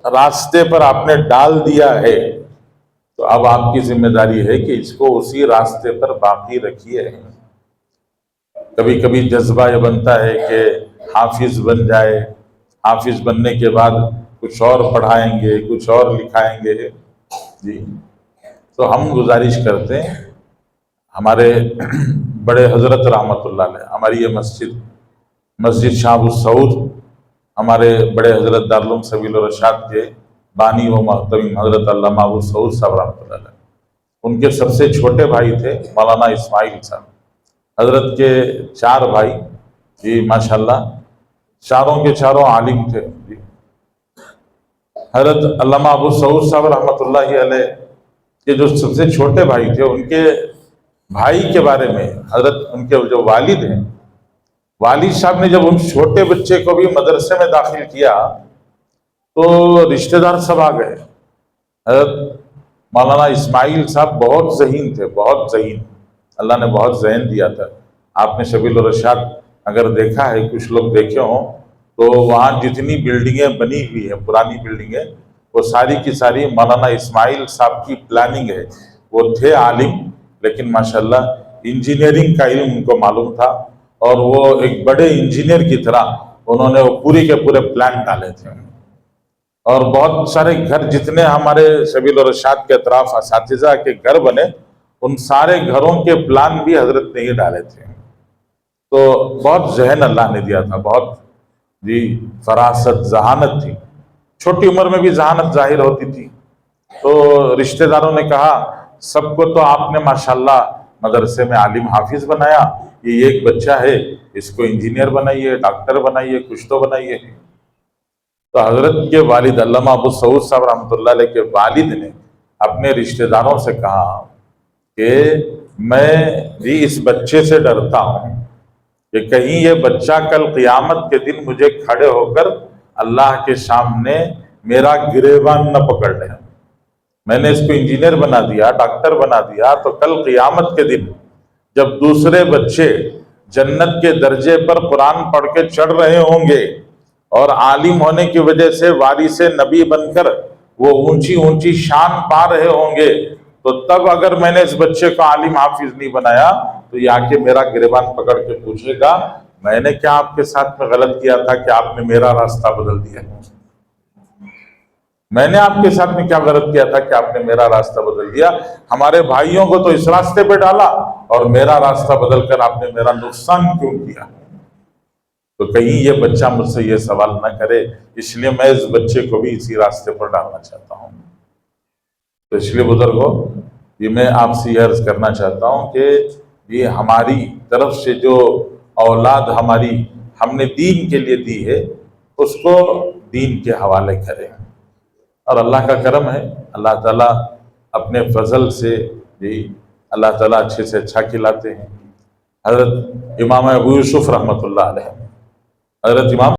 راستے پر آپ نے ڈال دیا ہے تو اب آپ کی ذمہ داری ہے کہ اس کو اسی راستے پر باقی رکھیے۔ کبھی کبھی جذبہ یہ بنتا ہے کہ حافظ بن جائے، حافظ بننے کے بعد کچھ اور پڑھائیں گے، کچھ اور لکھائیں گے۔ جی تو ہم گزارش کرتے ہیں، ہمارے بڑے حضرت رحمۃ اللہ علیہ، ہماری یہ مسجد شاہ ابو سعود، ہمارے بڑے حضرت دارالعلوم سبیل الرشاد کے بانی و محتمم حضرت علامہ ابو سعود صاحب رحمۃ اللہ علیہ، ان کے سب سے چھوٹے بھائی تھے مولانا اسماعیل صاحب۔ حضرت کے 4 بھائی، جی ماشاءاللہ چاروں کے چاروں عالم تھے۔ جی حضرت علامہ ابو سعود صاحب رحمۃ اللہ علیہ کے جو سب سے چھوٹے بھائی تھے، ان کے بھائی کے بارے میں حضرت ان کے جو والد ہیں، والد صاحب نے جب ان چھوٹے بچے کو بھی مدرسے میں داخل کیا تو رشتہ دار سب آ گئے۔ حضرت مولانا اسماعیل صاحب بہت ذہین تھے، بہت ذہین، اللہ نے بہت ذہن دیا تھا۔ آپ نے سبیل الرشاد اگر دیکھا ہے، کچھ لوگ دیکھے ہوں تو وہاں جتنی بلڈنگیں بنی ہوئی ہیں، پرانی بلڈنگیں، وہ ساری کی ساری مولانا اسماعیل صاحب کی پلاننگ ہے۔ وہ تھے عالم، لیکن ماشاءاللہ انجینئرنگ کا علم ان کو معلوم تھا، اور وہ ایک بڑے انجینئر کی طرح انہوں نے وہ پوری کے پورے پلان ڈالے تھے۔ اور بہت سارے گھر جتنے ہمارے سبیل الرشاد کے اطراف اساتذہ کے گھر بنے، ان سارے گھروں کے پلان بھی حضرت نے ہی ڈالے تھے۔ تو بہت ذہن اللہ نے دیا تھا، بہت جی فراست، ذہانت تھی، چھوٹی عمر میں بھی ذہانت ظاہر ہوتی تھی۔ تو رشتہ داروں نے کہا سب کو تو آپ نے ماشاءاللہ مدرسے میں عالم حافظ بنایا، یہ ایک بچہ ہے، اس کو انجینئر بنائیے، ڈاکٹر بنائیے، کچھ تو بنائیے۔ تو حضرت کے والد علامہ ابو سعود صاحب رحمۃ اللہ علیہ کے والد نے اپنے رشتہ داروں سے کہا کہ میں بھی اس بچے سے ڈرتا ہوں کہ کہیں یہ بچہ کل قیامت کے دن مجھے کھڑے ہو کر اللہ کے سامنے میرا گریبان نہ پکڑ لے۔ میں نے اس کو انجینئر بنا دیا، ڈاکٹر بنا دیا، تو کل قیامت کے دن جب دوسرے بچے جنت کے درجے پر قرآن پڑھ کے چڑھ رہے ہوں گے اور عالم ہونے کی وجہ سے وارث نبی بن کر وہ اونچی اونچی شان پا رہے ہوں گے، تو تب اگر میں نے اس بچے کو عالم حافظ نہیں بنایا تو یہ آ کے میرا گریبان پکڑ کے پوچھے گا میں نے کیا آپ کے ساتھ میں غلط کیا تھا کہ آپ نے میرا راستہ بدل دیا؟ میں نے آپ کے ساتھ میں کیا غلط کیا تھا کہ آپ نے میرا راستہ بدل دیا؟ ہمارے بھائیوں کو تو اس راستے پہ ڈالا اور میرا راستہ بدل کر آپ نے میرا نقصان کیوں کیا؟ تو کہیں یہ بچہ مجھ سے یہ سوال نہ کرے، اس لیے میں اس بچے کو بھی اسی راستے پر ڈالنا چاہتا ہوں۔ تو اس لیے بزرگوں، یہ میں آپ سے یہ عرض کرنا چاہتا ہوں کہ یہ ہماری طرف سے جو اولاد ہم نے دین کے لیے دی ہے، اس کو دین کے حوالے کریں۔ اور اللہ کا کرم ہے، اللہ تعالیٰ اپنے فضل سے بھی اللہ تعالیٰ اچھے سے اچھا کھلاتے ہیں۔ حضرت امام ابو یوسف رحمۃ اللہ علیہ، حضرت امام